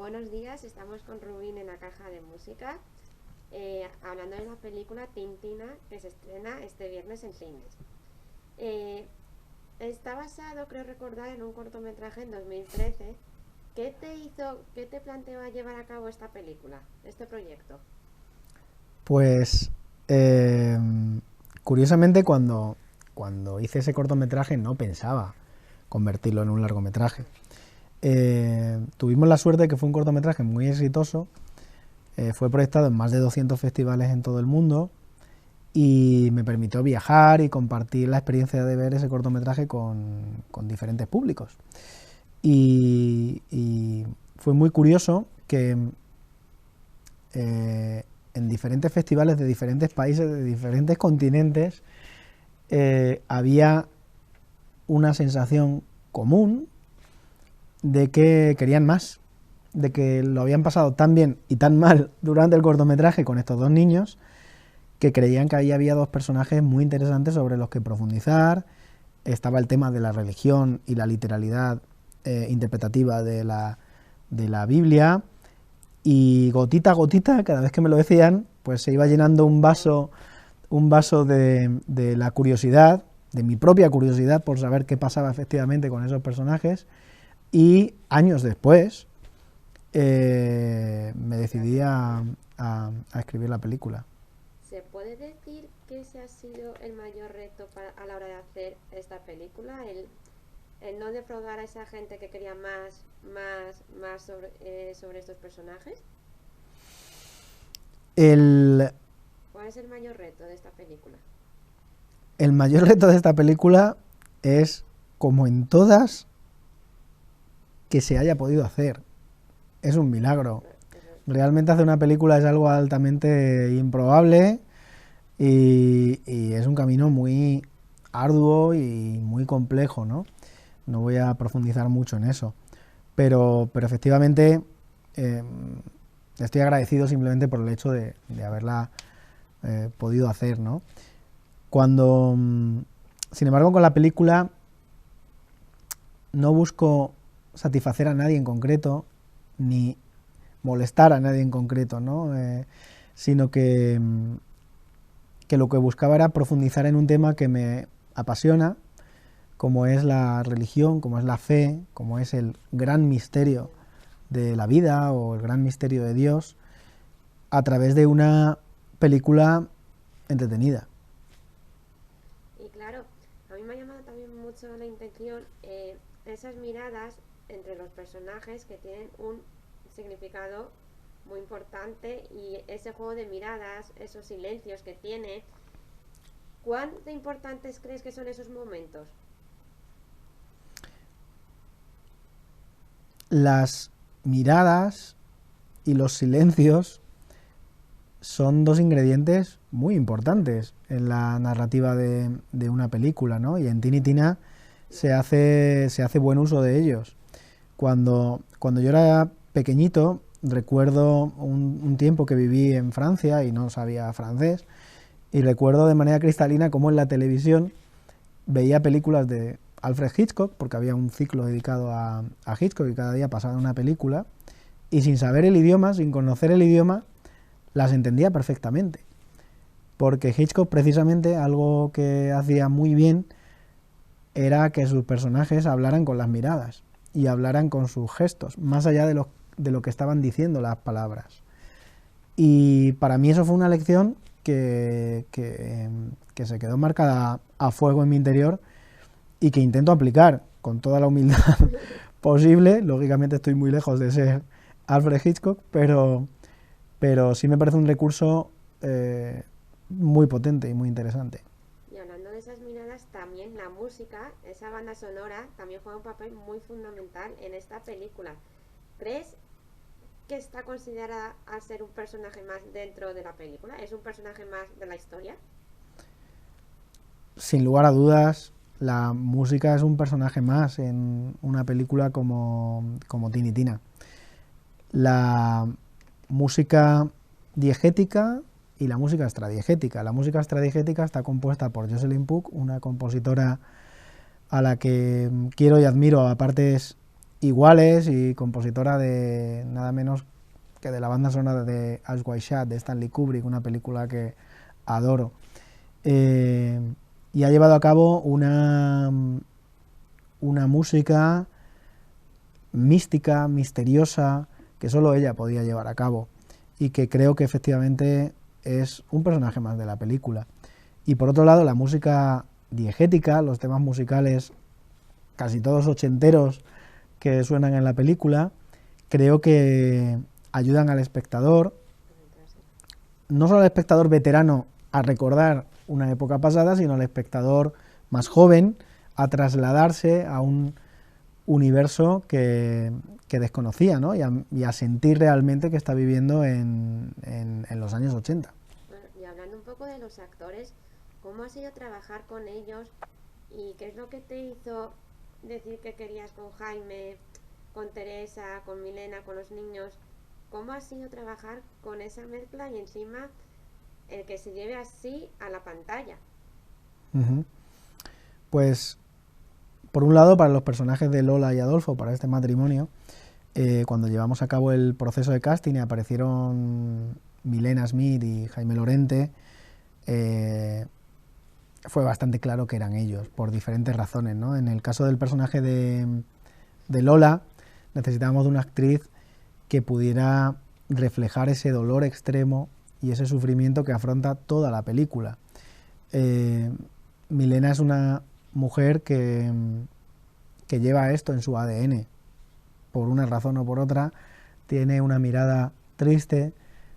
buenos días. Estamos con Rubín en la caja de música, hablando de la película Tintina que se estrena este viernes en cines. Eh, Está basado, creo recordar, en un cortometraje en 2013. ¿Qué te planteó a llevar a cabo esta película, este proyecto? Pues eh, curiosamente cuando hice ese cortometraje no pensaba convertirlo en un largometraje. Tuvimos la suerte de que fue un cortometraje muy exitoso, fue proyectado en más de 200 festivales en todo el mundo y me permitió viajar y compartir la experiencia de ver ese cortometraje con diferentes públicos. Y fue muy curioso que en diferentes festivales de diferentes países, de diferentes continentes, había una sensación común de que querían más, de que lo habían pasado tan bien y tan mal durante el cortometraje con estos dos niños, que creían que ahí había dos personajes muy interesantes sobre los que profundizar. Estaba el tema de la religión y la literalidad interpretativa de la Biblia, y gotita a gotita, cada vez que me lo decían, pues se iba llenando un vaso de la curiosidad, de mi propia curiosidad por saber qué pasaba efectivamente con esos personajes, y años después me decidí a escribir la película. ¿Se puede decir que ese ha sido el mayor reto a la hora de hacer esta película? El no defraudar a esa gente que quería más sobre estos personajes. El, ¿Cuál es el mayor reto de esta película? el mayor reto de esta película es, como en todas, que se haya podido hacer. Es un milagro. Realmente hacer una película es algo altamente improbable y es un camino muy arduo y muy complejo, ¿no? No voy a profundizar mucho en eso. Pero efectivamente eh, estoy agradecido simplemente por el hecho de haberla podido hacer, ¿no? Cuando, sin embargo, con la película no busco satisfacer a nadie en concreto, ni molestar a nadie en concreto, ¿no? Sino que lo que buscaba era profundizar en un tema que me apasiona, como es la religión, como es la fe, como es el gran misterio de la vida o el gran misterio de Dios, a través de una película entretenida. Y claro, a mí me ha llamado también mucho la atención esas miradas entre los personajes que tienen un significado muy importante, y ese juego de miradas, esos silencios que tiene. ¿Cuán de importantes crees que son esos momentos? Las miradas y los silencios son dos ingredientes muy importantes en la narrativa de una película, ¿no? Y en Tini Tina se hace buen uso de ellos. Cuando yo era pequeñito, recuerdo un tiempo que viví en Francia y no sabía francés, y recuerdo de manera cristalina cómo en la televisión veía películas de Alfred Hitchcock, porque había un ciclo dedicado a Hitchcock y cada día pasaba una película, y sin saber el idioma, sin conocer el idioma, las entendía perfectamente. Porque Hitchcock, precisamente, algo que hacía muy bien era que sus personajes hablaran con las miradas y hablaran con sus gestos, más allá de lo que estaban diciendo las palabras. Y para mí eso fue una lección que se quedó marcada a fuego en mi interior y que intento aplicar con toda la humildad posible. Lógicamente estoy muy lejos de ser Alfred Hitchcock, pero sí me parece un recurso muy potente y muy interesante. Y hablando de esas miradas, también la música, esa banda sonora, también juega un papel muy fundamental en esta película. ¿Crees que está considerada a ser un personaje más dentro de la película? ¿Es un personaje más de la historia? Sin lugar a dudas, la música es un personaje más en una película como Tini Tina. La música diegética y la música extradiegética. La música extradiegética está compuesta por Jocelyn Puck, una compositora a la que quiero y admiro a partes iguales y compositora de nada menos que de la banda sonora de Eyes Wide Shut, de Stanley Kubrick, una película que adoro. Y ha llevado a cabo una música mística, misteriosa, que solo ella podía llevar a cabo y que creo que efectivamente es un personaje más de la película. Y por otro lado, la música diegética, los temas musicales casi todos ochenteros que suenan en la película, creo que ayudan al espectador, no solo al espectador veterano a recordar una época pasada, sino al espectador más joven a trasladarse a un universo que desconocía, ¿no? y a sentir realmente que está viviendo en los años 80. Bueno, y hablando un poco de los actores, ¿cómo ha sido trabajar con ellos y qué es lo que te hizo decir que querías con Jaime, con Teresa, con Milena, con los niños? ¿Cómo ha sido trabajar con esa mezcla y encima el que se lleve así a la pantalla? Pues, por un lado, para los personajes de Lola y Adolfo, para este matrimonio, cuando llevamos a cabo el proceso de casting y aparecieron Milena Smith y Jaime Lorente, fue bastante claro que eran ellos, por diferentes razones, ¿no? En el caso del personaje de Lola, necesitábamos de una actriz que pudiera reflejar ese dolor extremo y ese sufrimiento que afronta toda la película. Milena es una mujer que lleva esto en su ADN, por una razón o por otra, tiene una mirada triste,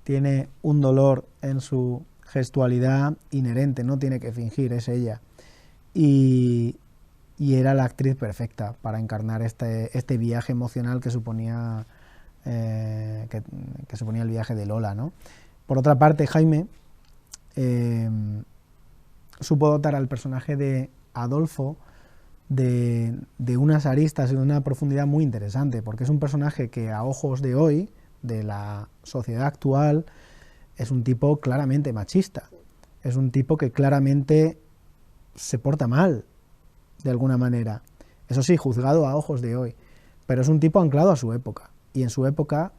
tiene un dolor en su gestualidad inherente, no tiene que fingir, es ella. Y era la actriz perfecta para encarnar este viaje emocional que suponía que suponía el viaje de Lola, ¿no? Por otra parte, Jaime supo dotar al personaje de Adolfo de unas aristas y de una profundidad muy interesante, porque es un personaje que a ojos de hoy, de la sociedad actual, es un tipo claramente machista, es un tipo que claramente se porta mal, de alguna manera, eso sí, juzgado a ojos de hoy, pero es un tipo anclado a su época, y en su época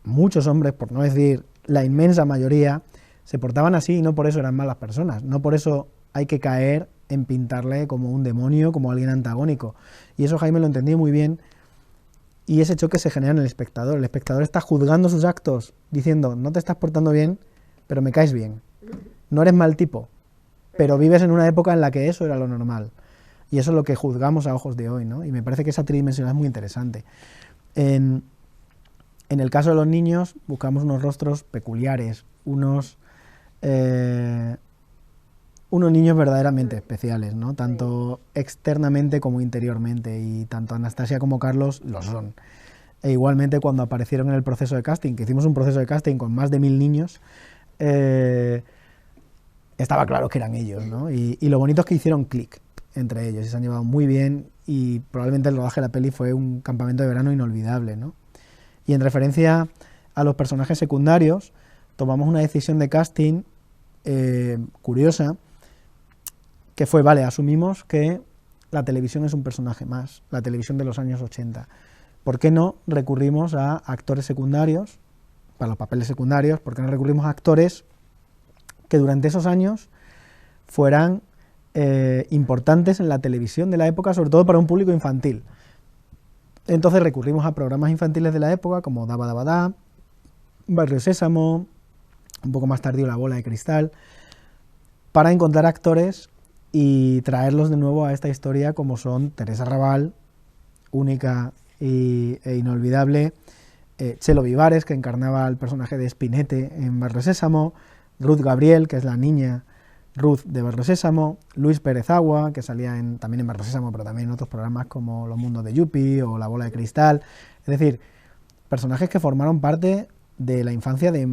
muchos hombres, por no decir la inmensa mayoría, se portaban así y no por eso eran malas personas, no por eso hay que caer en pintarle como un demonio, como alguien antagónico, y eso Jaime lo entendió muy bien. Y ese choque se genera en el espectador está juzgando sus actos, diciendo, no te estás portando bien, pero me caes bien. No eres mal tipo, pero vives en una época en la que eso era lo normal. Y eso es lo que juzgamos a ojos de hoy, ¿no? Y me parece que esa tridimensionalidad es muy interesante. En el caso de los niños, buscamos unos rostros peculiares, unos niños verdaderamente especiales, ¿no? Tanto externamente como interiormente, y tanto Anastasia como Carlos lo son. E igualmente cuando aparecieron en el proceso de casting, que hicimos un proceso de casting con más de 1000 niños, estaba claro que eran ellos, ¿no? Y lo bonito es que hicieron clic entre ellos y se han llevado muy bien, y probablemente el rodaje de la peli fue un campamento de verano inolvidable, ¿no? Y en referencia a los personajes secundarios, tomamos una decisión de casting curiosa, que fue, vale, asumimos que la televisión es un personaje más, la televisión de los años 80. ¿Por qué no recurrimos a actores secundarios, para los papeles secundarios? ¿Por qué no recurrimos a actores que durante esos años fueran importantes en la televisión de la época, sobre todo para un público infantil? Entonces recurrimos a programas infantiles de la época, como Daba Daba Da, Barrio Sésamo, un poco más tardío La Bola de Cristal, para encontrar actores y traerlos de nuevo a esta historia, como son Teresa Raval, única e inolvidable, Chelo Vivares, que encarnaba al personaje de Spinete en Barrio Sésamo, Ruth Gabriel, que es la niña Ruth de Barrio Sésamo, Luis Pérez Agua, que salía también en Barrio Sésamo, pero también en otros programas como Los Mundos de Yupi o La Bola de Cristal. Es decir, personajes que formaron parte de la infancia de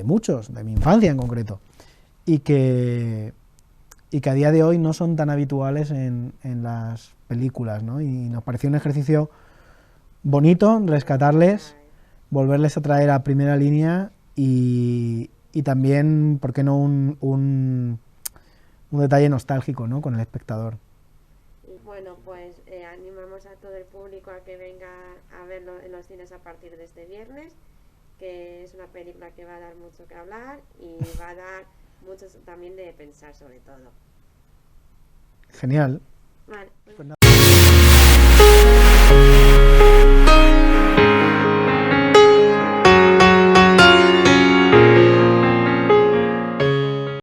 muchos, de mi infancia en concreto, y que a día de hoy no son tan habituales en las películas, ¿no? Y nos pareció un ejercicio bonito rescatarles, volverles a traer a primera línea y también, ¿por qué no un detalle nostálgico, ¿no?, con el espectador? Bueno, pues animamos a todo el público a que venga a verlo en los cines a partir de este viernes, que es una película que va a dar mucho que hablar y va a dar mucho también de pensar sobre todo. Genial. Vale, pues Pues nada.